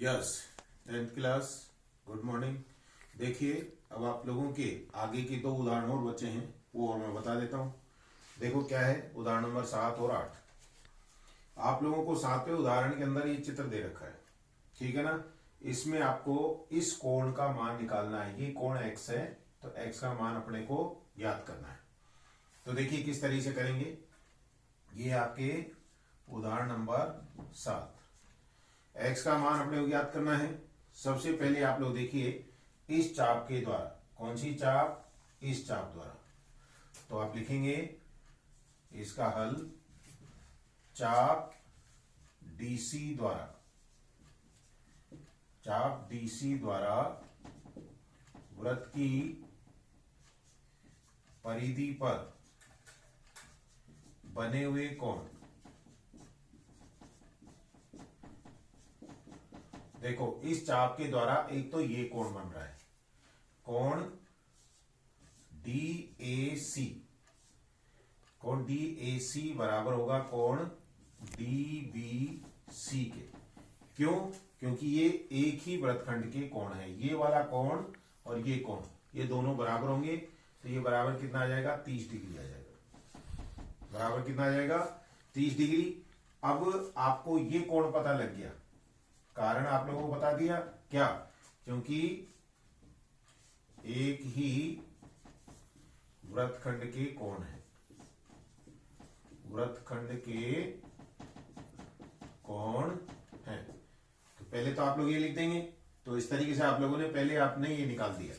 Yes, 10th class, good morning. देखिए, अब आप लोगों के आगे की दो उदाहरण और बचे हैं, वो और मैं बता देता हूँ। देखो क्या है, उदाहरण नंबर 7 और 8। आप लोगों को 7वें उदाहरण के अंदर ये चित्र दे रखा है, ठीक है ना। इसमें आपको इस कोण का मान निकालना है। ये कोण x है, तो x का मान अपने को याद करना है। तो देखिए किस तरीके से करेंगे। ये आपके उदाहरण नंबर 7, x का मान अपने को याद करना है। सबसे पहले आप लोग देखिए इस चाप के द्वारा, कौन सी चाप, इस चाप द्वारा, तो आप लिखेंगे इसका हल चाप DC द्वारा, चाप DC द्वारा वृत्त की परिधि पर बने हुए कोण। देखो इस चाप के द्वारा एक तो ये कोण बन रहा है, कोण DAC। कोण DAC बराबर होगा कोण DBC के। क्यों? क्योंकि ये एक ही वृत्तखंड के कोण है। ये वाला कोण और ये कोण, ये दोनों बराबर होंगे, तो ये बराबर कितना आ जाएगा, 30 डिग्री आ जाएगा। बराबर कितना आ जाएगा, 30 डिग्री। अब आपको ये कोण पता लग गया, कारण आप लोगों को बता दिया। क्या? क्योंकि एक ही वृत्तखंड के कोण है, वृत्तखंड के कोण है। तो पहले तो आप लोग ये लिख देंगे। तो इस तरीके से आप लोगों ने पहले आपने ये निकाल दिया।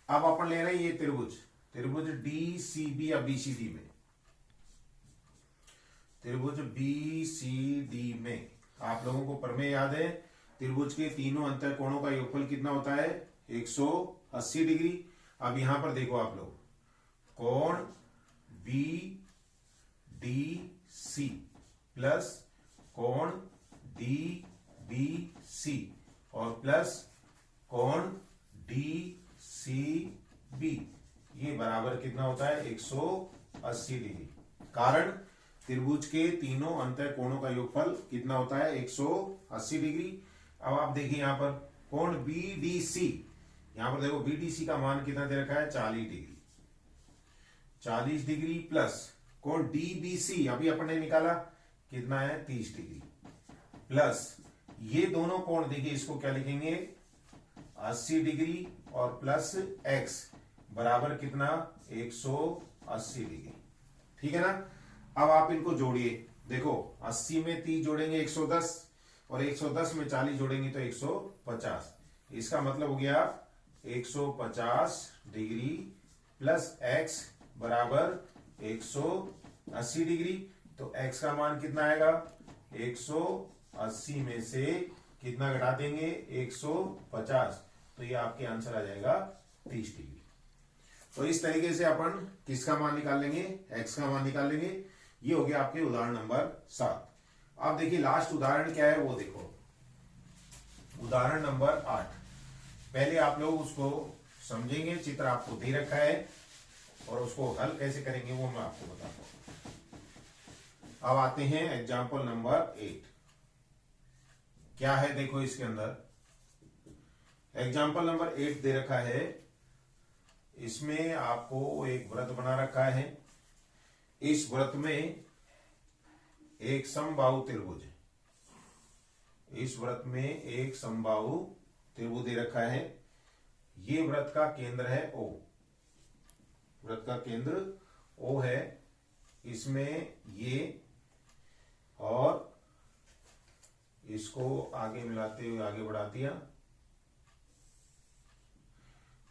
अब अपन ले रहे हैं ये त्रिभुज, त्रिभुज DCB या BCD में, त्रिभुज BCD में आप लोगों को प्रमेय याद है, त्रिभुज के तीनों अंतर कोणों का योगफल कितना होता है, 180 डिग्री। अब यहां पर देखो आप लोग, कोण BDC प्लस कोण DBC और प्लस कोण DCB, ये बराबर कितना होता है, 180 डिग्री। कारण त्रिभुज के तीनों अंतर कोणों का योगफल कितना होता है, 180 डिग्री। अब आप देखिए यहां पर कोण BDC, यहां पर देखो BDC का मान कितना दे रखा है, 40 डिग्री, 40 डिग्री प्लस कोण DBC अभी अपन ने निकाला कितना है, 30 डिग्री, प्लस ये दोनों कोण देखिए, इसको क्या लिखेंगे, 80 डिग्री और प्लस x बराबर कितना, 180 डिग्री। ठीक है ना। अब आप इनको जोड़िए। देखो 80 में 30 जोड़ेंगे 110 और 110 में 40 जोड़ेंगे तो 150। इसका मतलब हो गया 150 डिग्री प्लस x बराबर 180 डिग्री। तो x का मान कितना आएगा, 180 में से कितना घटा देंगे, 150, तो ये आपके आंसर आ जाएगा 30 डिग्री। तो इस तरीके से अपन किसका मान निकाल लेंगे, x का मान निकाल लेंगे। ये हो गया आपके उदाहरण नंबर 7। अब देखिए लास्ट उदाहरण क्या है वो देखो, उदाहरण नंबर 8। पहले आप लोग उसको समझेंगे, चित्र आपको दे रखा है और उसको हल कैसे करेंगे वो मैं आपको बताता हूं। अब आते हैं एग्जाम्पल नंबर 8। क्या है देखो इसके अंदर, एग्जाम्पल नंबर 8 दे रखा है। इसमें आपको एक वृत्त बना रखा है। इस वृत्त में एक समबाहु त्रिभुज है, इस वृत्त में एक समबाहु त्रिभुज दे रखा है। ये वृत्त का केंद्र है O, वृत्त का केंद्र O है। इसमें ये और इसको आगे मिलाते हुए आगे बढ़ा दिया।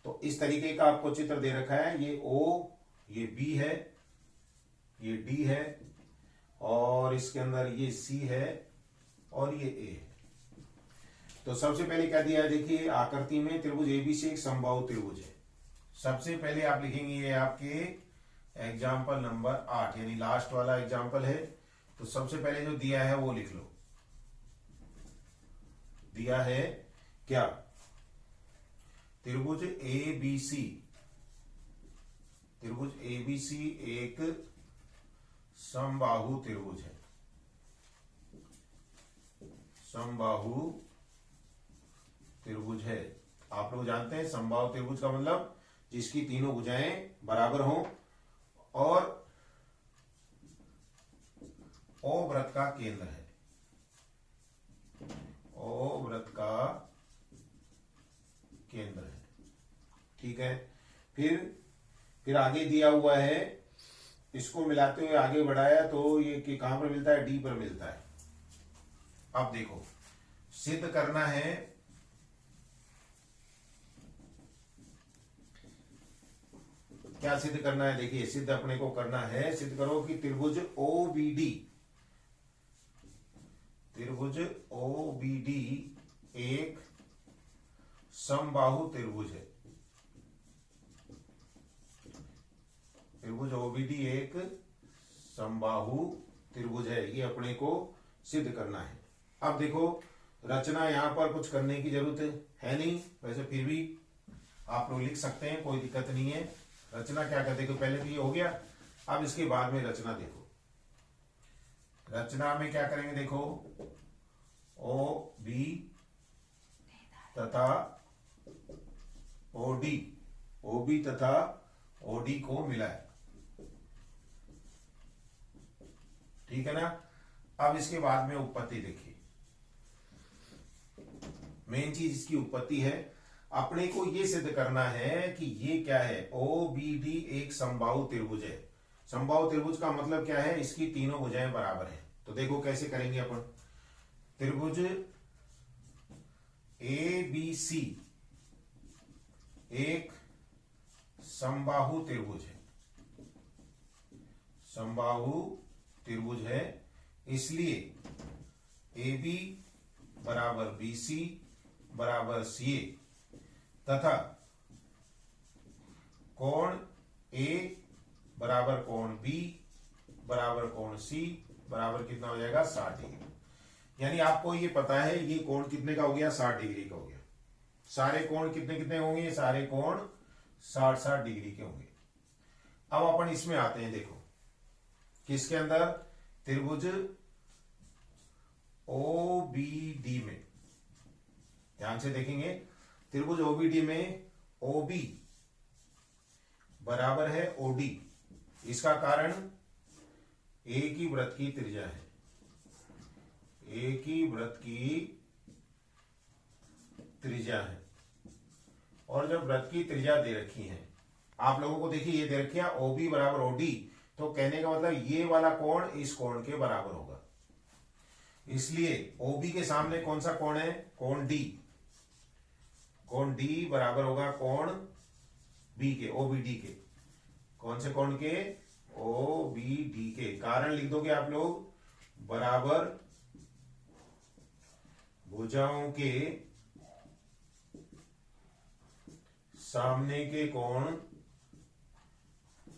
तो इस तरीके का आपको चित्र दे रखा है। ये O, ये B है, ये D है और इसके अंदर ये C है और ये A है। तो सबसे पहले क्या दिया है, देखिए आकृति में त्रिभुज ABC एक समबाहु त्रिभुज है। सबसे पहले आप लिखेंगे ये आपके एग्जाम्पल नंबर 8 यानी लास्ट वाला एग्जाम्पल है। तो सबसे पहले जो दिया है वो लिख लो। दिया है क्या, त्रिभुज ABC, त्रिभुज ABC एक समबाहु त्रिभुज है, समबाहु है। आप लोग जानते हैं समबाहु त्रिभुज का मतलब जिसकी तीनों भुजाएं बराबर हों और ओ वृत्त का केंद्र है। ओ वृत्त का केंद्र है। ठीक है। फिर आगे दिया हुआ है, इसको मिलाते हुए आगे बढ़ाया तो ये कि कहां पर मिलता है, डी पर मिलता है। अब देखो सिद्ध करना है, क्या सिद्ध करना है, देखिए सिद्ध अपने को करना है, सिद्ध करो कि त्रिभुज ओबीडी, त्रिभुज ओबीडी एक समबाहु त्रिभुज है। त्रिभुज ओबीडी एक समबाहु त्रिभुज है, ये अपने को सिद्ध करना है। अब देखो रचना यहां पर कुछ करने की जरूरत है नहीं, वैसे फिर भी आप लोग लिख सकते हैं, कोई दिक्कत नहीं है। रचना क्या कर, देखो पहले तो ये हो गया, अब इसके बाद में रचना देखो। रचना में क्या करेंगे, देखो ओ बी तथा ओडी, ओबी तथा ओडी को मिलाए। ठीक है ना। अब इसके बाद में उत्पत्ति देखिए, मेन चीज इसकी उत्पत्ति है। अपने को ये सिद्ध करना है कि ये क्या है, ओ बी डी एक समबाहु त्रिभुज है। समबाहु त्रिभुज का मतलब क्या है, इसकी तीनों भुजाएं बराबर हैं। तो देखो कैसे करेंगे अपन, त्रिभुज ए बी सी एक समबाहु त्रिभुज है, समबाहु त्रिभुज है, इसलिए ए बी बराबर बी सी बराबर सी ए तथा कोण ए बराबर कोण बी बराबर कोण सी बराबर कितना हो जाएगा, 60 डिग्री। यानी आपको ये पता है ये कोण कितने का हो गया, 60 डिग्री का हो गया। सारे कोण कितने कितने होंगे, सारे कोण 60-60 डिग्री के होंगे। अब अपन इसमें आते हैं, देखो किसके अंदर, त्रिभुज ओबीडी में, ध्यान से देखेंगे, त्रिभुज ओबीडी में ओबी बराबर है ओडी। इसका कारण एक ही वृत्त की त्रिज्या है, एक ही वृत्त की त्रिज्या है। और जब वृत्त की त्रिज्या दे रखी है, आप लोगों को देखिए ये दे रखी है ओबी बराबर ओडी, तो कहने का मतलब ये वाला कोण इस कोण के बराबर होगा। इसलिए ओबी के सामने कौन सा कोण है, कोण डी, कोण डी बराबर होगा कोण बी के, ओबीडी के। कौन से कोण के, ओबीडी के। कारण लिख दोगे आप लोग, बराबर भुजाओं के सामने के कोण,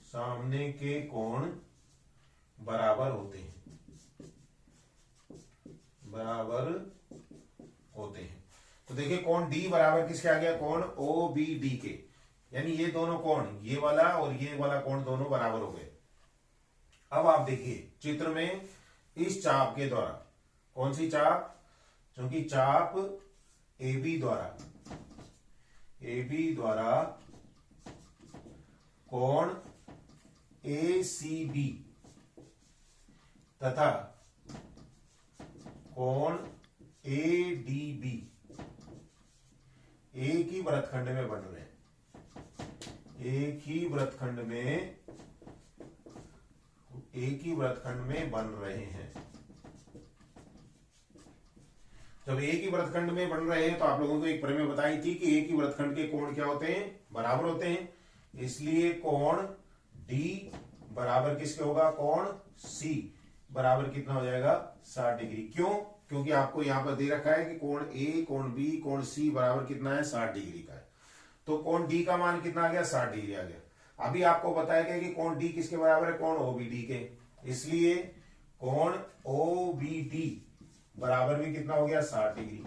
सामने के कोण बराबर होते हैं, बराबर होते हैं। तो देखिए कोण डी बराबर किसके आ गया, कोण ओ बी डी के। यानी ये दोनों कोण, ये वाला और ये वाला कोण दोनों बराबर हो गए। अब आप देखिए चित्र में इस चाप के द्वारा, कौन सी चाप, क्योंकि चाप AB द्वारा, AB द्वारा कोण ACB तथा कोण ADB एक ही वृत्तखंड में बन रहे हैं, एक ही वृत्तखंड में, एक ही वृत्तखंड में बन रहे हैं। जब एक ही वृत्तखंड में बन रहे हैं तो आप लोगों को एक प्रमेय बताई थी कि एक ही वृत्तखंड के कोण क्या होते हैं, बराबर होते हैं। इसलिए कोण D बराबर किसके होगा, कोण C बराबर कितना हो जाएगा, 60 डिग्री। क्यों, क्योंकि आपको यहां पर दे रखा है कि कोण A, कोण B, कोण C बराबर कितना है, 60 डिग्री का है। तो कोण D का मान कितना आ गया, 60 डिग्री आ गया। अभी आपको बताया गया कि कोण D किसके बराबर है, कोण OBD के। इसलिए कोण OBD बराबर भी कितना हो गया, 60 डिग्री।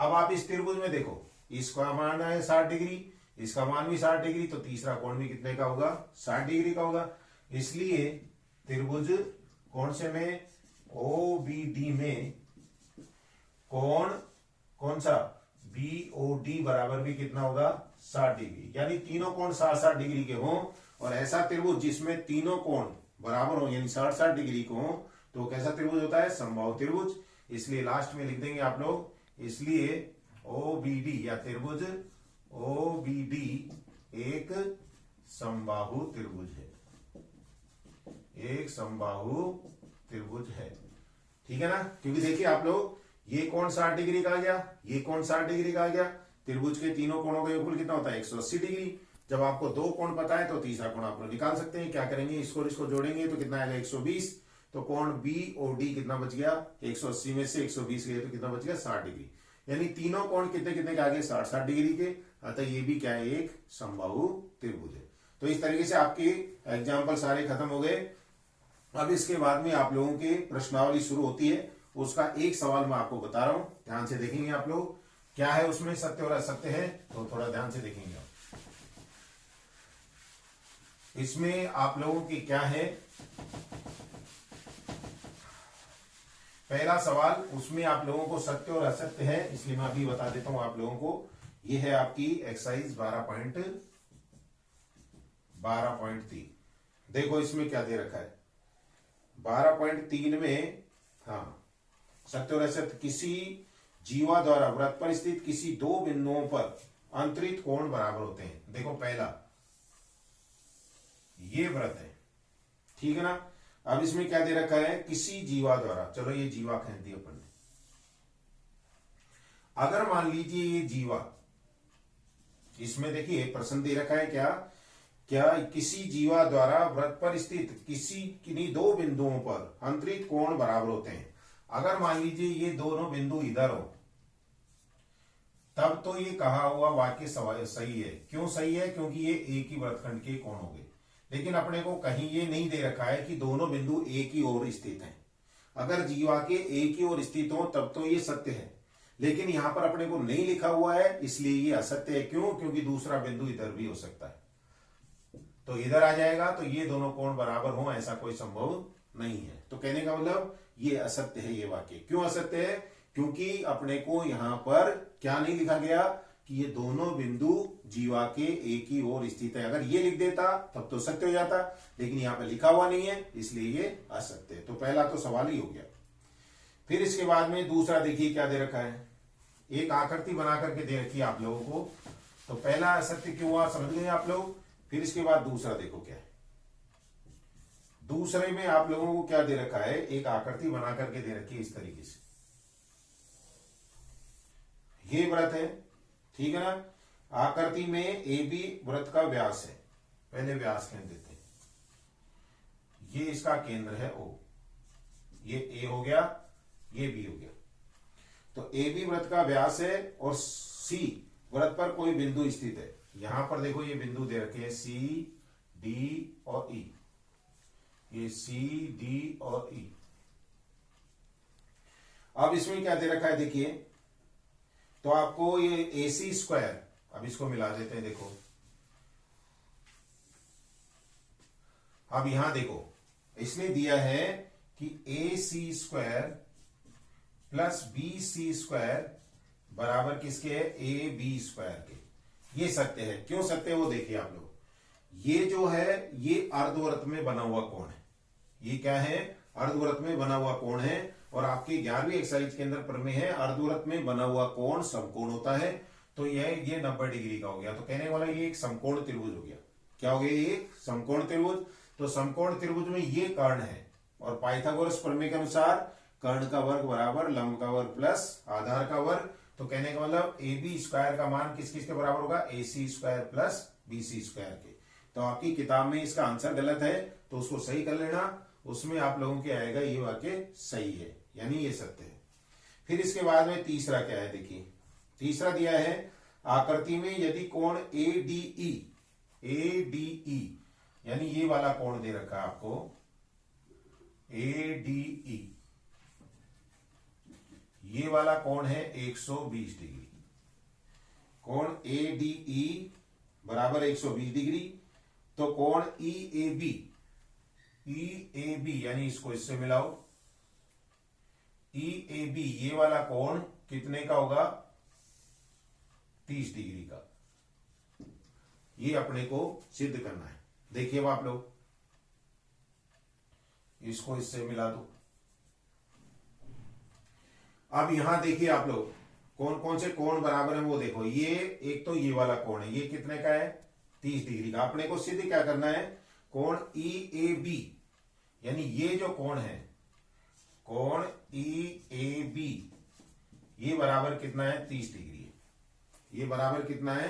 अब आप इस त्रिभुज में देखो, इसका मान है 60 डिग्री, इसका मान भी 60 डिग्री, तो तीसरा कोण भी कितने का होगा, 60 डिग्री का होगा। इसलिए त्रिभुज कौन से में, OBD में कोण कौन सा, BOD बराबर भी कितना होगा 60 डिग्री, यानी तीनों कोण 60-60 डिग्री के हों और ऐसा त्रिभुज जिसमें तीनों कोण बराबर हो यानी 60-60 डिग्री को हो तो कैसा त्रिभुज होता है, समबाहु त्रिभुज। इसलिए लास्ट में लिख देंगे आप लोग, इसलिए OBD या त्रिभुज OBD एक समबाहु त्रिभुज है, एक समबाहु त्रिभुज है। ठीक है ना, क्योंकि देखिए आप लोग ये कोण 60 डिग्री का आ गया, ये कोण 60 डिग्री का आ गया, त्रिभुज के तीनों कोणों का योगफल कितना होता है 180 डिग्री। जब आपको दो कोण पता है तो तीसरा कोण आप लोग निकाल सकते हैं। क्या करेंगे, इसको इसको जोड़ेंगे तो कितना आएगा 120, तो कोण BOD कितना बच गया 180 में से 120 गए तो कितना बच गया 60 डिग्री, यानी तीनों कोण कितने कितने के आगे 60-60 डिग्री के, अतः ये भी क्या है एक समबाहु त्रिभुज है। तो इस तरीके से आपके एग्जाम्पल सारे खत्म हो गए। अब इसके बाद में आप लोगों के प्रश्नावली शुरू होती है, उसका एक सवाल मैं आपको बता रहा हूं, ध्यान से देखेंगे आप लोग क्या है उसमें सत्य और असत्य है, तो थोड़ा ध्यान से देखेंगे आप। इसमें आप लोगों की क्या है, पहला सवाल उसमें आप लोगों को सत्य और असत्य है, इसलिए मैं अभी बता देता हूं आप लोगों को। ये है आपकी एक्सरसाइज 12.3। देखो इसमें क्या दे रखा है 12.3 में, हाँ सत्य और असत्य, किसी जीवा द्वारा वृत्त पर स्थित किसी दो बिंदुओं पर अंतरित कोण बराबर होते हैं। देखो पहला ये वृत्त है, ठीक है ना। अब इसमें क्या दे रखा है, किसी जीवा द्वारा, चलो ये जीवा खींच दी अपन ने। अगर मान लीजिए ये जीवा, इसमें देखिए प्रश्न दे रखा है क्या क्या किसी जीवा द्वारा वृत्त पर स्थित किसी किन्हीं दो बिंदुओं पर अंतरित कोण बराबर होते हैं। अगर मान लीजिए ये दोनों बिंदु इधर हो तब तो ये कहा हुआ वाक्य सही है। क्यों सही है, क्योंकि ये एक ही वृत्तखंड के कोण हो गए। लेकिन अपने को कहीं ये नहीं दे रखा है कि दोनों बिंदु एक ही ओर स्थित हैं। अगर जीवा के एक ही ओर स्थित हो तब तो ये सत्य है, लेकिन यहां पर अपने को नहीं लिखा हुआ है इसलिए ये असत्य है। क्यों, क्योंकि दूसरा बिंदु इधर भी हो सकता है, तो इधर आ जाएगा, तो ये दोनों कोण बराबर हो ऐसा कोई संभव नहीं है। तो कहने का मतलब ये असत्य है ये वाक्य। क्यों असत्य है, क्योंकि अपने को यहां पर क्या नहीं लिखा गया कि ये दोनों बिंदु जीवा के एक ही ओर स्थित है। अगर ये लिख देता तब तो सत्य हो जाता, लेकिन यहां पर लिखा हुआ नहीं है इसलिए ये असत्य है। तो पहला तो सवाल ही हो गया। फिर इसके बाद में दूसरा देखिए क्या दे रखा है, एक आकृति बना करके दे रखी है आप लोगों को। तो पहला असत्य क्यों हुआ समझ गए आप लोग। फिर इसके बाद दूसरा देखो क्या है, दूसरे में आप लोगों को क्या दे रखा है, एक आकृति बना करके दे रखी है इस तरीके से। ये वृत्त है, ठीक है ना। आकृति में AB वृत्त का व्यास है, पहले व्यास कह देते हैं। ये इसका केंद्र है O, ये A हो गया, ये B हो गया। तो AB वृत्त का व्यास है और C वृत्त पर कोई बिंदु स्थित है। यहां पर देखो ये बिंदु दे रखे हैं C, D और E, ये C, D और E। अब इसमें क्या दे रखा है देखिए, तो आपको ये AC स्क्वायर, अब इसको मिला देते हैं। देखो अब यहां देखो इसने दिया है कि AC square plus BC square बराबर किसके है, AB स्क्वायर के। ये सत्य है। क्यों सत्य है वो देखिए आप लोग। ये जो है ये अर्धवृत्त में बना हुआ कोण है, ये क्या है अर्धवृत्त में बना हुआ कोण है। और आपके 11वीं एक्सरसाइज के अंदर प्रमेय है अर्धवृत्त में बना हुआ कोण समकोण होता है। तो ये 90 डिग्री का हो गया। तो कहने वाला ये एक समकोण त्रिभुज हो गया। क्या हो गया, ये एक समकोण त्रिभुज। तो समकोण त्रिभुज में ये कर्ण है और पाइथागोरस प्रमेय के अनुसार कर्ण का वर्ग बराबर लंब का वर्ग प्लस आधार का वर्ग। तो कहने का मतलब AB स्क्वायर का मान किस किस के बराबर होगा, AC square plus BC square के। तो आपकी किताब में इसका आंसर गलत है तो उसको सही कर लेना, उसमें आप लोगों के आएगा ये वाक्य सही है, यानी ये सत्य है। फिर इसके बाद में तीसरा क्या है देखिए, तीसरा दिया है आकृति में यदि कोण ADE यानी ये वाला कोण दे रखा है आपको ADE, ये वाला कोण है 120 डिग्री। कोण ADE बराबर 120 डिग्री। तो कोण EAB यानी इसको इससे मिलाओ, EAB ये वाला कोण कितने का होगा 30 डिग्री का। ये अपने को सिद्ध करना है। देखिए अब आप लोग इसको इससे मिला दो। अब यहां देखिए आप लोग कौन कौन से कोण बराबर है वो देखो। ये एक तो ये वाला कोण है, ये कितने का है 30 डिग्री का। अपने को सिद्ध क्या करना है, कोण EAB, यानी ये जो कोण है कोण EAB ये बराबर कितना है 30 डिग्री है। ये बराबर कितना है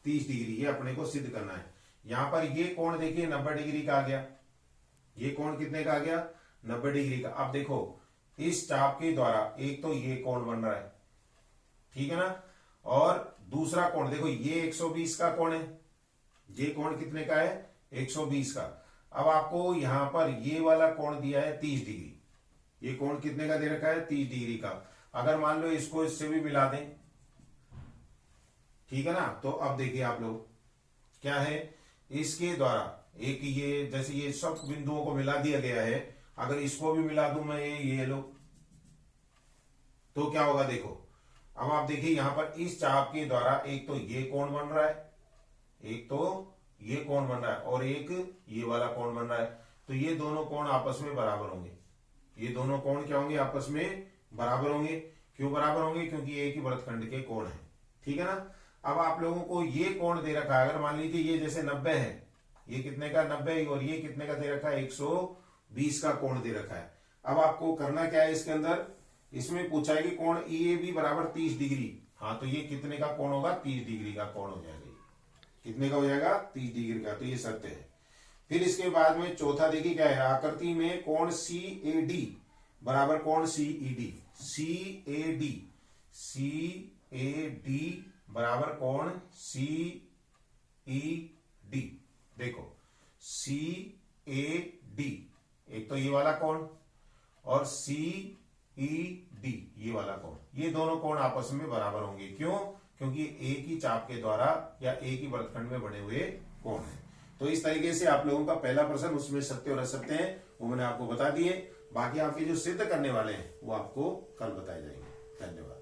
30 डिग्री। ये अपने को सिद्ध करना है। यहां पर ये कोण देखिए 90 डिग्री का आ गया। ये कोण कितने का आ गया 90 डिग्री का। अब देखो इस चाप के द्वारा एक तो ये कोण बन रहा है, ठीक है ना, और दूसरा कोण देखो ये 120 का कोण है। ये कोण कितने का है 120 का। अब आपको यहां पर ये वाला कोण दिया है 30 डिग्री। ये कोण कितने का दे रखा है 30 डिग्री का। अगर मान लो इसको इससे भी मिला दें, ठीक है ना, तो अब देखिए आप लोग क्या है, इसके द्वारा एक ये जैसे ये सब बिंदुओं को मिला दिया गया है, अगर इसको भी मिला दूं मैं ये लो, तो क्या होगा देखो। अब आप देखिए यहां पर इस चाप के द्वारा एक तो ये कोण बन रहा है, एक तो ये कोण बन रहा है और एक ये वाला कोण बन रहा है। तो ये दोनों कोण आपस में बराबर होंगे। ये दोनों कोण क्या होंगे आपस में बराबर होंगे। क्यों बराबर होंगे, क्योंकि एक ही वृत्तखंड के कोण है, ठीक है ना। अब आप लोगों को ये कोण दे रखा है, अगर मान लीजिए ये जैसे 90 है, ये कितने का 90 और ये कितने का दे रखा है 120 का कोण दे रखा है। अब आपको करना क्या है इसके अंदर, इसमें पूछा है कि कोण EAB बराबर 30 डिग्री। हाँ तो ये कितने का कोण होगा 30 डिग्री का कोण हो जाएगा। कितने का हो जाएगा 30 डिग्री का। तो ये सत्य है। फिर इसके बाद में चौथा देखिए क्या है, आकृति में कोण CAD बराबर कोण CED। CAD बराबर कोण CED। देखो CAD एक तो ये वाला कोण और CED ये वाला कोण, ये दोनों कोण आपस में बराबर होंगे। क्यों, क्योंकि एक ही चाप के द्वारा या एक ही वृत्तखंड में बने हुए कोण है। तो इस तरीके से आप लोगों का पहला प्रश्न, उसमें सत्य और असत्य है वो मैंने आपको बता दिए। बाकी आपके जो सिद्ध करने वाले हैं वो आपको कल बताए जाएंगे। धन्यवाद।